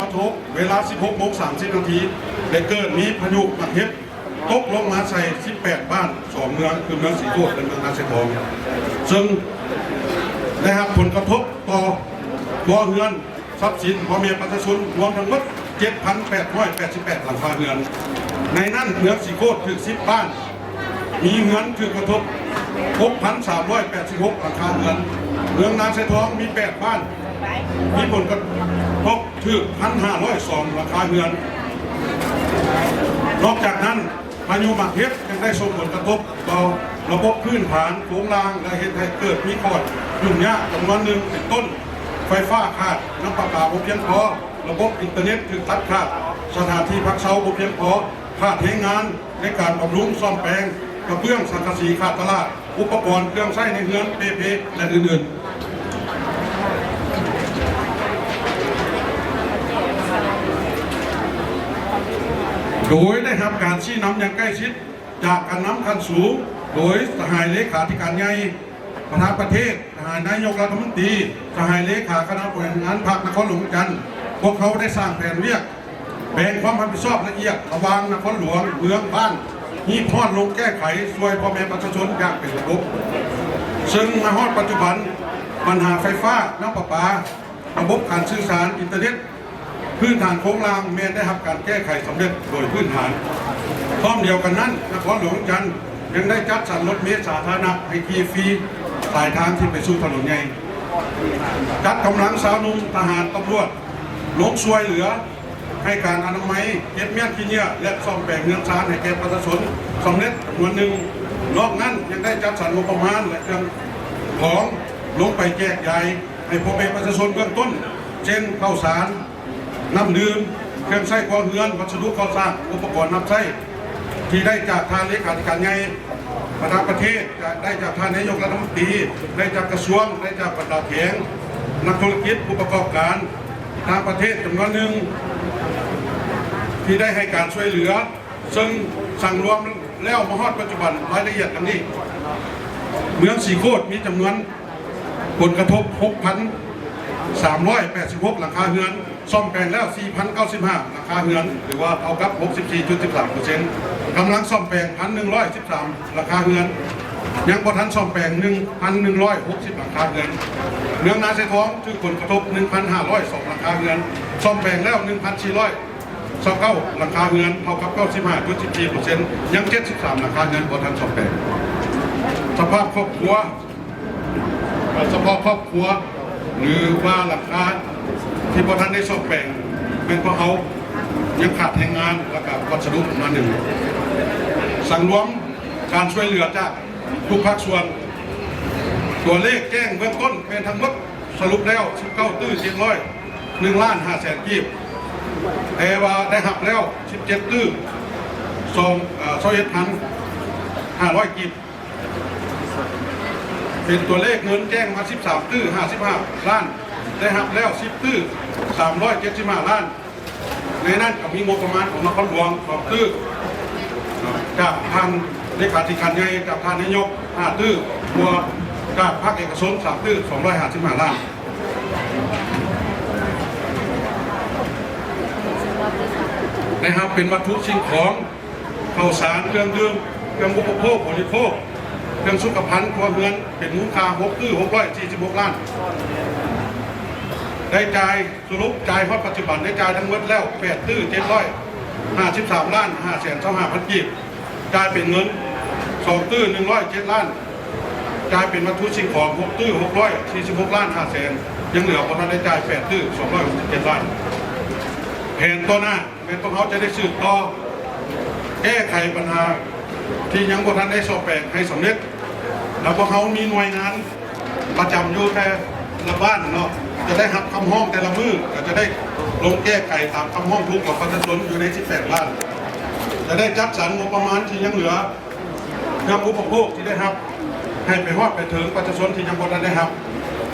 ปฐมเวลา 16:30 นาทีได้เกิดมีพายุมักเห็บตกลงมาใส่ 18 บ้าน2เมืองคือเมืองสีโคตรและเมืองนาเซทองซึ่งได้รับผลกระทบต่อตัวเรือนทรัพย์สินพ่อแม่ประชาชนรวมทั้งหมด 7,888 หลังคาเรือนในนั้นเมืองสีโคตรถึง10 บ้านมีเงินคือกระทบ 6,386 หลังคาเรือนเมืองนาเซทองมี 8 บ้านมีผลกระทบถึง 1,502 หลังคาเรือนนอกจากนั้นพายุหมากเห็บยังได้ส่งผลกระทบต่อระบบพื้นฐานโครงรางและเหตุให้เกิดมีคอดยุ่งยากจำนวนหนึ่งเป็นต้นไฟฟ้าขาดน้ำประปาบ่เพียงพอระบบอินเทอร์เน็ตถึงตัดขาดสถานที่พักเช้าบ่เพียงพอขาดแรงงานในการบำรุงซ่อมแปลงกระเบื้องสังกะสีขาดตลาดอุปกรณ์เครื่องใช้ในเรือนเปและอื่นๆโดยได้ทำการชี้นำอย่างใกล้ชิดจากการนำขั้นสูงโดยสหายเลขาธิการใหญ่ประธานประเทศสหายนายกรัฐมนตรีสหายเลขาคณะบริหารพรรคนครหลวงจันทร์พวกเขาได้สร้างแผนเรียกแบ่งความรับผิดชอบละเอียดระหว่างนครหลวงเมืองบ้านมีพอดลงแก้ไขช่วยพ่อแม่ประชาชนอย่างเป็นระบบซึ่งมาฮอดปัจจุบันปัญหาไฟฟ้าน้ำประปาระบบการสื่อสารอินเทอร์เน็ตพื้นฐานโครงรางแม้ได้รับการแก้ไขสำเร็จโดยพื้นฐานพร้อมเดียวกันนั้นนครหลวงจันทร์ยังได้จัดสรรรถเมล์สาธารณะให้ฟรีสายทางที่ไปสู่ถนนใหญ่จัดกำลังสาวนุ่มทหารตำรวจลงช่วยเหลือให้การอนามัยเก็บเมียนขี้เหี้ยและซ่อมแปลงเงินชานให้แก่ประชาชนสำเร็จจำนวนหนึ่งนอกนั้นยังได้จัดสรรงบประมาณและเครื่องของลงไปแจกจ่ายให้พ่อแม่ประชาชนเบื้องต้นเช่นข้าวสารน้ำดื่มเครื่องใช้ครัวเรือนวัสดุก่อสร้างอุปกรณ์น้ำใช้ที่ได้จากทางเลขาธิการใหญ่ประธานประเทศได้จากท่านนายกรัฐมนตรีได้จากกระทรวงได้จากบรรดาแข็งนักธุรกิจผู้ประกอบการทางประเทศจำนวนหนึ่งที่ได้ให้การช่วยเหลือซึ่งสั่งรวมแล้วมาฮอดปัจจุบันรายละเอียดดังนี้เมืองสีโคตรมีจำนวนผลกระทบ 6,386 หลังคาเรือนซ่อมแปลงแล้ว 4,095 หลังคาเรือนหรือว่าเอากับ 64.13% กำลังซ่อมแปลง 1,113 หลังคาเรือนยังบ่ทันซ่อมแปลง 1,160 หลังคาเรือนเมืองนาเซทองถือผลกระทบ 1,502 หลังคาเรือนซ่อมแปลงแล้ว 1,429 หลังคาเรือนเท่ากับ 95.14% ยัง 73 หลังคาเรือนบ่ทันซ่อมแปลงสภาพครอบครัวหรือว่าหลังคาที่พอท่านได้ซ่อมแปลงเป็นเพราะเขายังขาดแรงงานและกับวัสดุมาหนึ่งสั่งรวมการช่วยเหลือจากทุกภาคส่วนตัวเลขแจ้งเบื้องต้นเป็นทั้งหมดสรุปแล้ว19ตื้อ1,500,000 กีบแต่ว่าได้หักแล้ว17ตื้อ21,500 กีบเป็นตัวเลขเงินแจ้งมา13ตื้อ55 ล้านได้หักแล้ว10ตื้อ375 ล้านในนั้นก็มีงบประมาณของนครหลวง2ตื้อจากทางเลขาธิการใหญ่จากทางนายก5ตื้อบัวจากภาคเอกชน3ตื้อ255 ล้านนะครับเป็นวัตถุสิ่งของข้าวสารเครื่องดื่มเครื่องอุปโภคบริโภคเครื่องสุขภัณฑ์ครัวเรือนเป็นมูลค่า646 ล้านได้จ่ายสรุปจ่ายฮอดปัจจุบันได้จ่ายทั้งหมดแล้ว8ตื้อ753 ล้าน525,000 กีบจ่ายเป็นเงิน2ตื้อ107 ล้านจ่ายเป็นวัตถุสิ่งของ6ตื้อ646 ล้าน500,000ยังเหลือคนนั้นได้จ่าย8ตื้อ267 ล้านแผนต่อหน้าเป็นพวกเขาจะได้สืบต่อแก้ไขปัญหาที่ยังบ่ทันได้สอบแปลงให้สำเร็จแล้วพวกเขามีหน่วยงานประจำอยู่แต่ละบ้านเนาะจะได้หักคำห้องแต่ละมือก็จะได้ลงแก้ไขตามคำห้องทุกของประชาชนอยู่ใน18 ล้านจะได้จัดสรรงบประมาณที่ยังเหลือเครื่องอุปโภคที่ได้รับให้ไปฮอดไปถึงประชาชนที่ยังบ่ทันได้รับ